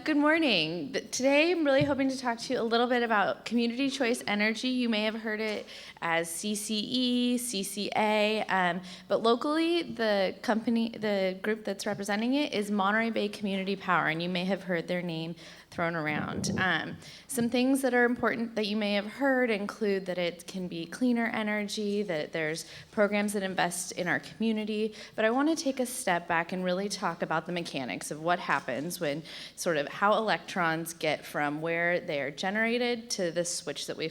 Good morning. Today I'm really hoping to talk to you a little bit about community choice energy. You may have heard it as CCE, CCA, but locally the group that's representing it is Monterey Bay Community Power, and you may have heard their name thrown around. Some things that are important that you may have heard include that it can be cleaner energy, that there's programs that invest in our community, but I want to take a step back and really talk about the mechanics of what happens when sort of how electrons get from where they are generated to the switch that we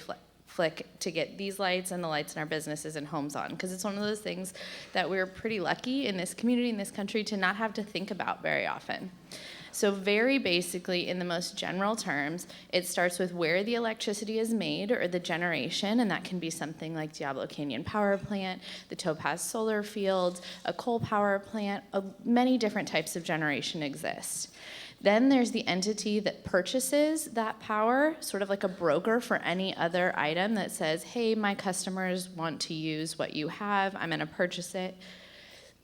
flick to get these lights and the lights in our businesses and homes on, because it's one of those things that we're pretty lucky in this community, in this country, to not have to think about very often. So very basically, in the most general terms, it starts with where the electricity is made or the generation, and that can be something like Diablo Canyon Power Plant, the Topaz Solar Field, a coal power plant. Many different types of generation exist. Then there's the entity that purchases that power, sort of like a broker for any other item that says, hey, my customers want to use what you have, I'm gonna purchase it.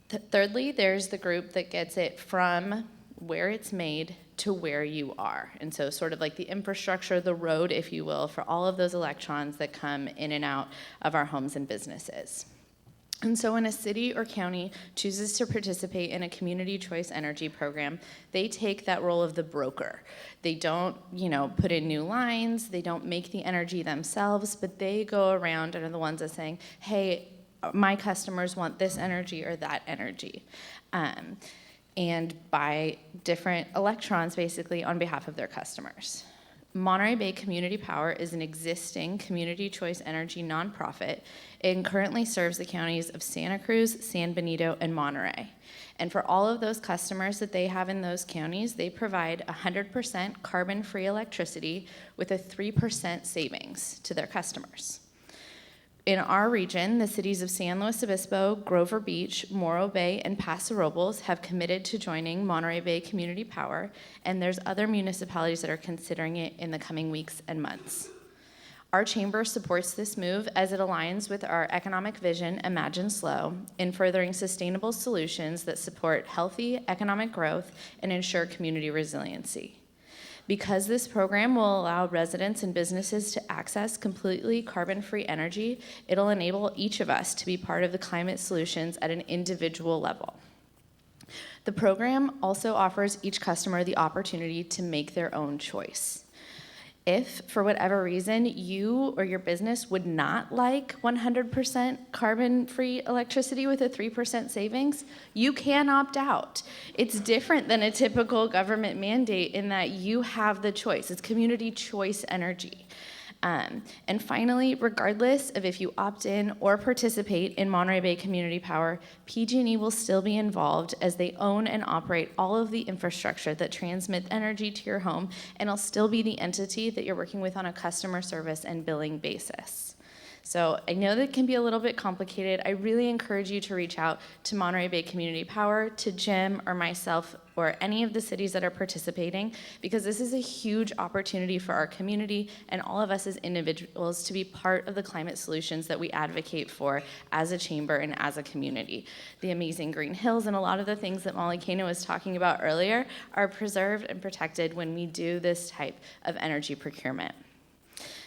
Thirdly, there's the group that gets it from where it's made to where you are. And so sort of like the infrastructure, the road, if you will, for all of those electrons that come in and out of our homes and businesses. And so when a city or county chooses to participate in a community choice energy program, they take that role of the broker. They don't, put in new lines, they don't make the energy themselves, but they go around and are the ones that are saying, hey, my customers want this energy or that energy. And buy different electrons basically on behalf of their customers. Monterey Bay Community Power is an existing community choice energy nonprofit and currently serves the counties of Santa Cruz, San Benito, and Monterey. And for all of those customers that they have in those counties, they provide 100% carbon-free electricity with a 3% savings to their customers. In our region, the cities of San Luis Obispo, Grover Beach, Morro Bay, and Paso Robles have committed to joining Monterey Bay Community Power, and there's other municipalities that are considering it in the coming weeks and months. Our chamber supports this move as it aligns with our economic vision, Imagine SLO, in furthering sustainable solutions that support healthy economic growth and ensure community resiliency. Because this program will allow residents and businesses to access completely carbon-free energy, it'll enable each of us to be part of the climate solutions at an individual level. The program also offers each customer the opportunity to make their own choice. If, for whatever reason, you or your business would not like 100% carbon-free electricity with a 3% savings, you can opt out. It's different than a typical government mandate in that you have the choice. It's community choice energy. And finally, regardless of if you opt in or participate in Monterey Bay Community Power, PG&E will still be involved as they own and operate all of the infrastructure that transmits energy to your home, and it'll still be the entity that you're working with on a customer service and billing basis. So I know that it can be a little bit complicated. I really encourage you to reach out to Monterey Bay Community Power, to Jim or myself, or any of the cities that are participating, because this is a huge opportunity for our community and all of us as individuals to be part of the climate solutions that we advocate for as a chamber and as a community. The amazing green hills and a lot of the things that Molly Kano was talking about earlier are preserved and protected when we do this type of energy procurement.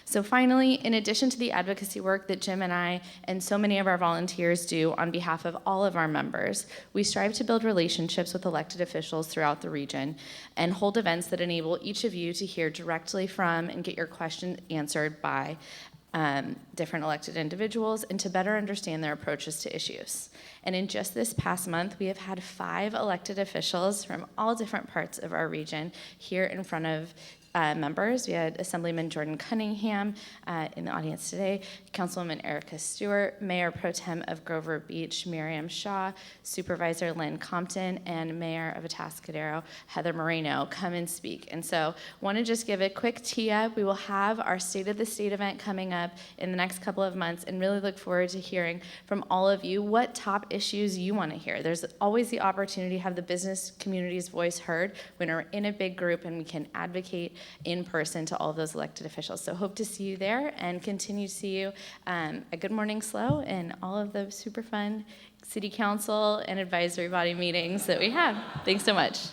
So finally, in addition to the advocacy work that Jim and I and so many of our volunteers do on behalf of all of our members, we strive to build relationships with elected officials throughout the region and hold events that enable each of you to hear directly from and get your question answered by different elected individuals and to better understand their approaches to issues. And in just this past month, we have had 5 elected officials from all different parts of our region here in front of members. We had Assemblyman Jordan Cunningham in the audience today, Councilwoman Erica Stewart, Mayor Pro Tem of Grover Beach, Miriam Shaw, Supervisor Lynn Compton, and Mayor of Atascadero, Heather Moreno, come and speak. And so want to just give a quick tee up. We will have our State of the State event coming up in the next couple of months and really look forward to hearing from all of you what top issues you want to hear. There's always the opportunity to have the business community's voice heard when we're in a big group and we can advocate in person to all of those elected officials. So hope to see you there and continue to see you at Good Morning SLO and all of the super fun city council and advisory body meetings that we have. Thanks so much.